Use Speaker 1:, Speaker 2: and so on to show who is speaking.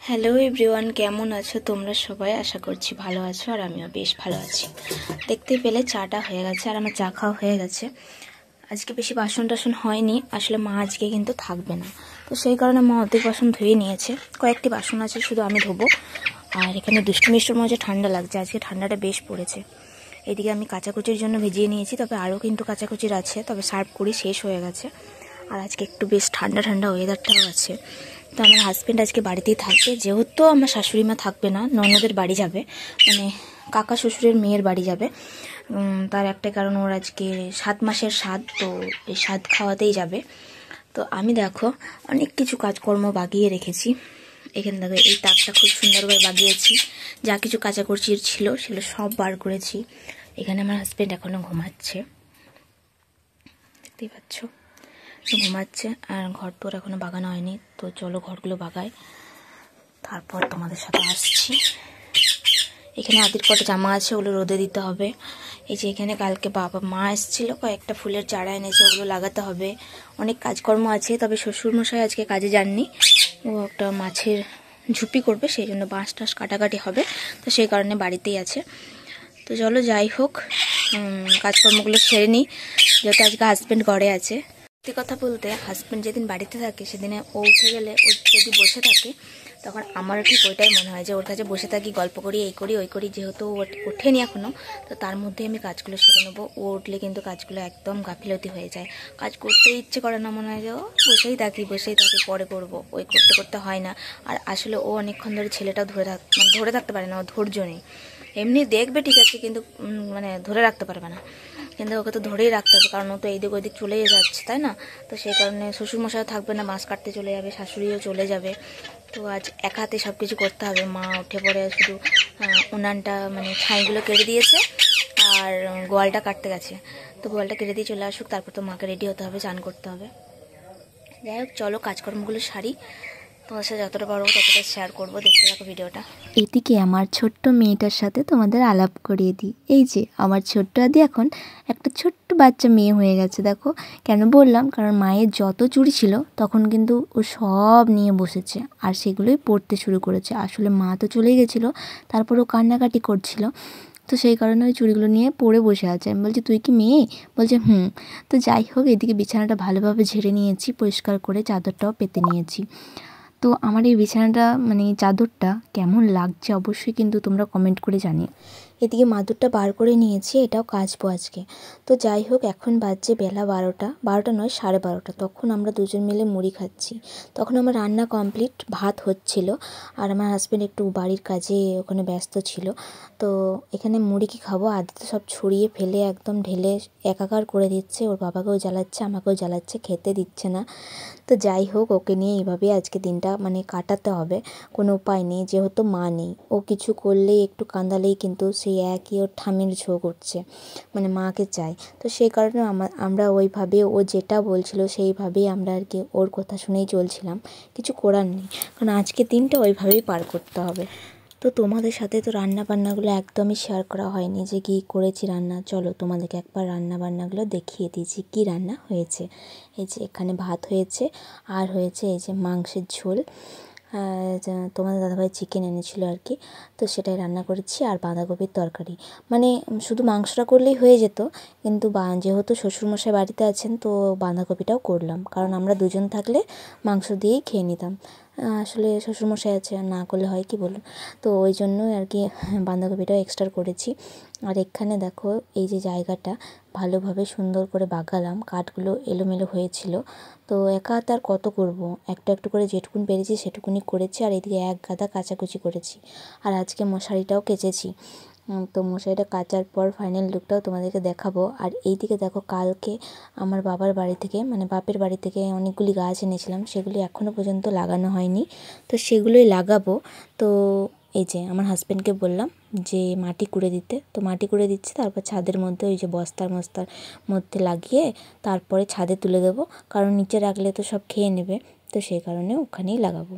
Speaker 1: Hello everyone, কেমন আছো তোমরা সবাই? আশা করছি ভালো আছো, আর আমিও বেশ ভালো আছি। দেখতে পেলে চাটা হয়ে গেছে আর আমার চা খাওয়া হয়ে গেছে। আজকে বেশি বাসন টাসন হয়নি, আসলে মা আজকে কিন্তু থাকবে না, তো সেই কারণে মা অর্ধেক বাসন ধুয়ে নিয়েছে, কয়েকটি বাসন আছে শুধু আমি ধোবো। আর এখানে দুষ্টু মিষ্টুর মধ্যে ঠান্ডা লাগছে, আজকে ঠান্ডাটা বেশ পড়েছে। এদিকে আমি কাচাকুচির জন্য ভিজিয়ে নিয়েছি, তবে আরও কিন্তু কাচাকুচির আছে, তবে সার্ভ করি শেষ হয়ে গেছে। আর আজকে একটু বেশ ঠান্ডা ঠান্ডা ওয়েদারটাও আছে। তো আমার হাজব্যান্ড আজকে বাড়িতেই থাকবে, যেহেতু আমার শাশুড়ি মা থাকবে না, ননদের বাড়ি যাবে, মানে কাকা শ্বশুরের মেয়ের বাড়ি যাবে। তার একটা কারণ, ওর আজকে 7 মাসের স্বাদ, তো এই স্বাদ খাওয়াতেই যাবে। তো আমি দেখো অনেক কিছু কাজকর্ম বাগিয়ে রেখেছি। এখানে দেখো এই তাকটা খুব সুন্দরভাবে বাগিয়েছি, যা কিছু কাচাকুচি ছিল সেগুলো সব বার করেছি। এখানে আমার হাজব্যান্ড এখনও ঘুমাচ্ছে, দেখতেই পাচ্ছ ঘুমাচ্ছে। আর ঘর তোর এখনো বাগানো হয়নি, তো চলো ঘরগুলো বাগাই, তারপর তোমাদের সাথে আসছি। এখানে আদির কটা জামা আছে, ওগুলো রোদে দিতে হবে। এই যে এখানে কালকে বাবা মা এসেছিলো, কয়েকটা ফুলের চারা এনেছে, ওগুলো লাগাতে হবে। অনেক কাজকর্ম আছে, তবে শ্বশুরমশাই আজকে কাজে যাননি, ও একটা মাছের ঝুপি করবে, সেই জন্য বাঁশ টাস কাটাকাটি হবে, তো সেই কারণে বাড়িতেই আছে। তো চলো যাই হোক, কাজকর্মগুলো সেরে নিই, যেহেতু আজকে হাজব্যান্ড ঘরে আছে। সত্যি কথা বলতে, হাজব্যান্ড যেদিন বাড়িতে থাকে সেদিনে ও উঠে গেলে, ও যদি বসে থাকে, তখন আমারও ঠিক ওইটাই মনে হয় যে ওর কাছে বসে থাকি, গল্প করি, এই করি ওই করি। যেহেতু ও ওঠেনি এখনও, তো তার মধ্যে আমি কাজগুলো সেরে নেবো। ও উঠলে কিন্তু কাজগুলো একদম গাফিলতি হয়ে যায়, কাজ করতে ইচ্ছে করে না, মনে হয় যে ও বসেই থাকি পরে করবো, ওই করতে করতে হয় না। আর আসলে ও অনেকক্ষণ ধরে ছেলেটাও ধরে থাকতে পারে না, ও ধৈর্য নেই। এমনি দেখবে ঠিক আছে, কিন্তু মানে ধরে রাখতে পারবে না, কিন্তু ওকে তো ধরেই রাখতে হবে, কারণ ও তো এইদিক ওইদিক চলেই যাচ্ছে, তাই না? তো সেই কারণে শ্বশুরমশাইও থাকবে না, মাছ কাটতে চলে যাবে, শাশুড়িও চলে যাবে, তো আজ এক হাতে সব কিছু করতে হবে। মা উঠে পড়ে শুধু উনানটা মানে ছাইগুলো কেটে দিয়েছে, আর গোয়ালটা কাটতে গেছে, তো গোয়ালটা কেটে দিয়ে চলে আসুক, তারপর তো মাকে রেডি হতে হবে, চান করতে হবে। যাই হোক, চলো কাজকর্মগুলো সারি, তোমার সাথে যতটা পারবো ততটা শেয়ার করবো, দেখতে থাকো ভিডিওটা।
Speaker 2: এদিকে আমার ছোট্ট মেয়েটার সাথে তোমাদের আলাপ করিয়ে দিই। এই যে আমার ছোট্ট আদি এখন একটা ছোট্ট বাচ্চা মেয়ে হয়ে গেছে। দেখো কেন বললাম, কারণ মায়ের যত চুড়ি ছিল তখন কিন্তু ও সব নিয়ে বসেছে, আর সেগুলোই পড়তে শুরু করেছে। আসলে মা তো চলেই গেছিলো, তারপর ও কান্নাকাটি করছিল, তো সেই কারণে ওই চুড়িগুলো নিয়ে পড়ে বসে আছে। আমি বলছি, তুই কি মেয়ে? বলছে হুম। তো যাই হোক, এদিকে বিছানাটা ভালোভাবে ঝেড়ে নিয়েছি, পরিষ্কার করে চাদরটাও পেতে নিয়েছি। তো আমার এই বিছানাটা মানে চাদরটা কেমন লাগছে অবশ্যই কিন্তু তোমরা কমেন্ট করে জানিও। এদিকে মাদুরটা বার করে নিয়েছি, এটাও কাচবো আজকে। তো যাই হোক, এখন বাজছে বেলা 12টা নয় 12:30। তখন আমরা দুজন মিলে মুড়ি খাচ্ছি। তখন আমার রান্না কমপ্লিট, ভাত হচ্ছিল, আর আমার হাজব্যান্ড একটু বাড়ির কাজে ওখানে ব্যস্ত ছিল। তো এখানে মুড়ি কি খাবো, আদি তো সব ছড়িয়ে ফেলে একদম ঢেলে একাকার করে দিচ্ছে, ওর বাবাকেও জ্বালাচ্ছে, আমাকেও জ্বালাচ্ছে, খেতে দিচ্ছে না। তো যাই হোক, ওকে নিয়ে এইভাবেই আজকে দিনটা মানে কাটাতে হবে, কোনো উপায় নেই, যেহেতু মা নেই। ও কিছু করলেই একটু কাঁদালেই কিন্তু সেই একই ওর ঠামির ঝোঁক উঠছে, মানে মাকে চাই। তো সেই কারণে আমরা ওইভাবে, ও যেটা বলছিল সেইভাবেই আমরা আর কি ওর কথা শুনেই চলছিলাম, কিছু করার নেই, কারণ আজকে দিনটা ওইভাবেই পার করতে হবে। তো তোমাদের সাথে তো রান্নাবান্নাগুলো একদমই শেয়ার করা হয়নি, যে কী করেছি রান্না। চলো তোমাদেরকে একবার রান্নাবান্নাগুলো দেখিয়ে দিয়েছি কী রান্না হয়েছে। এই যে এখানে ভাত হয়েছে, আর হয়েছে এই যে মাংসের ঝোল, তোমাদের দাদাভাই চিকেন এনেছিল আর কি, তো সেটাই রান্না করেছি, আর বাঁধাকপির তরকারি। মানে শুধু মাংসটা করলেই হয়ে যেত, কিন্তু যেহেতু শ্বশুরমশাই বাড়িতে আছেন, তো বাঁধাকপিটাও করলাম, কারণ আমরা দুজন থাকলে মাংস দিয়েই খেয়ে নিতাম। আসলে শ্বশুরমশাই আছে, আর না করলে হয় কি বলুন, তো ওই জন্যই আর কি বাঁধাকপিটাও এক্সট্রা করেছি। আর এখানে দেখো এই যে জায়গাটা ভালোভাবে সুন্দর করে বাগালাম, কাঠগুলো এলোমেলো হয়েছিল, তো একা হাতে আর কত করব, একটু একটু করে যেটুকুনি পেরেছি সেটুকুনি করেছি। আর এদিকে এক গাদা কাচাকুচি করেছি, আর আজকে মশারিটাও কেচেছি। তো মশারিটা কাচার পর ফাইনাল লুকটাও তোমাদেরকে দেখাবো। আর এইদিকে দেখো, কালকে আমার বাবার বাড়ি থেকে মানে বাপের বাড়ি থেকে অনেকগুলি গাছ এনেছিলাম, সেগুলি এখনও পর্যন্ত লাগানো হয়নি, তো সেগুলোই লাগাবো। তো এই যে আমার হাজব্যান্ডকে বললাম যে মাটি কুড়ে দিতে, তো মাটি কুড়ে দিচ্ছে, তারপর ছাদের মধ্যে ওই যে বস্তার মধ্যে লাগিয়ে তারপরে ছাদে তুলে দেবো, কারণ নিচে রাখলে তো সব খেয়ে নেবে, তো সেই কারণে ওখানেই লাগাবো।